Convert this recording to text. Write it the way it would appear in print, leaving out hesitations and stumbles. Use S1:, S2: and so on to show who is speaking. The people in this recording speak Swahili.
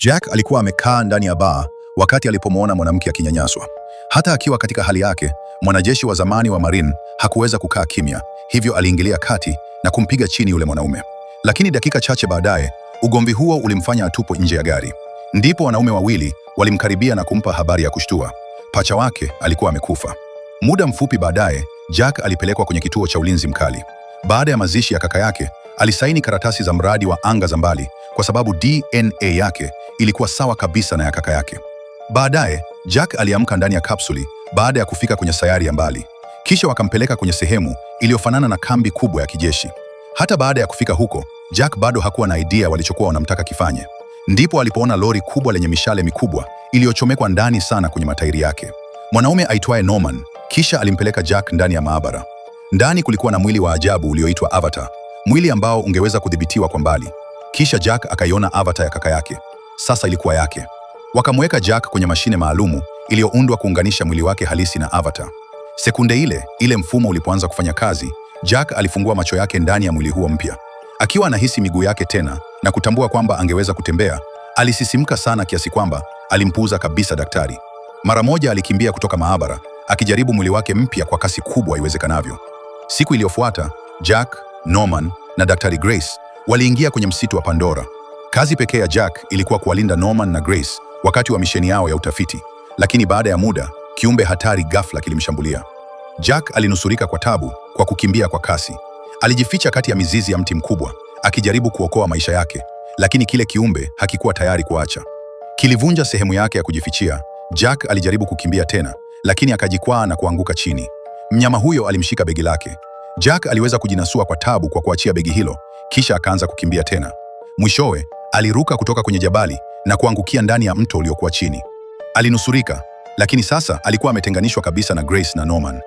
S1: Jack alikuwa amekaa ndani ya baa wakati alipomwona mwanamke akinyanyaswa. Hata akiwa katika hali yake, mwanajeshi wa zamani wa Marine hakuweza kukaa kimya, hivyo aliingilia kati na kumpiga chini yule mwanaume. Lakini dakika chache baadaye, ugomvi huo ulimfanya atupwe nje ya gari. Ndipo wanaume wawili walimkaribia na kumpa habari ya kushtua. Pacha wake alikuwa amekufa. Muda mfupi baadaye, Jack alipelekwa kwenye kituo cha ulinzi mkali. Baada ya mazishi ya kaka yake, alisaini karatasi za mradi wa anga za mbali kwa sababu DNA yake ilikuwa sawa kabisa na ya kaka yake. Baadaye, Jack aliamka ndani ya kapsuli baada ya kufika kwenye sayari ya mbali. Kisha wakampeleka kwenye sehemu iliyofanana na kambi kubwa ya kijeshi. Hata baada ya kufika huko, Jack bado hakuwa na idea walichokuwa wanamtaka kifanye. Ndipo alipoona lori kubwa lenye mishale mikubwa iliyochomekwa ndani sana kwenye matairi yake. Mwanaume aitwaye Norman kisha alimpeleka Jack ndani ya maabara. Ndani kulikuwa na mwili wa ajabu ulioitwa Avatar, mwili ambao ungeweza kudhibitiwa kwa mbali. Kisha Jack akaiona Avatar ya kaka yake. Sasa ilikuwa yake. Wakamweka Jack kwenye mashine maalumu iliyoundwa kuunganisha mwili wake halisi na Avatar. Sekunde ile mfumo ulipoanza kufanya kazi, Jack alifungua macho yake ndani ya mwili huo mpya. Akiwa anahisi miguu yake tena na kutambua kwamba angeweza kutembea, alisisimka sana kiasi kwamba alimpuuza kabisa daktari. Mara moja alikimbia kutoka maabara, akijaribu mwili wake mpya kwa kasi kubwa iwezekanavyo. Siku iliyofuata, Jack, Norman na Daktari Grace waliingia kwenye msitu wa Pandora. Kazi pekee ya Jack ilikuwa kuwalinda Norman na Grace wakati wa misheni yao ya utafiti, lakini baada ya muda, kiumbe hatari ghafla kilimshambulia. Jack alinusurika kwa tabu kwa kukimbia kwa kasi. Alijificha kati ya mizizi ya mti mkubwa, akijaribu kuokoa maisha yake, lakini kile kiumbe hakikuwa tayari kuacha. Kilivunja sehemu yake ya kujifichia. Jack alijaribu kukimbia tena, lakini akajikwaa na kuanguka chini. Mnyama huyo alimshika begi lake. Jack aliweza kujinasua kwa tabu kwa kuachia begi hilo, kisha akaanza kukimbia tena. Mwishowe, aliruka kutoka kwenye jabali na kuangukia ndani ya mto uliokuwa chini. Alinusurika, lakini sasa alikuwa ametenganishwa kabisa na Grace na Norman.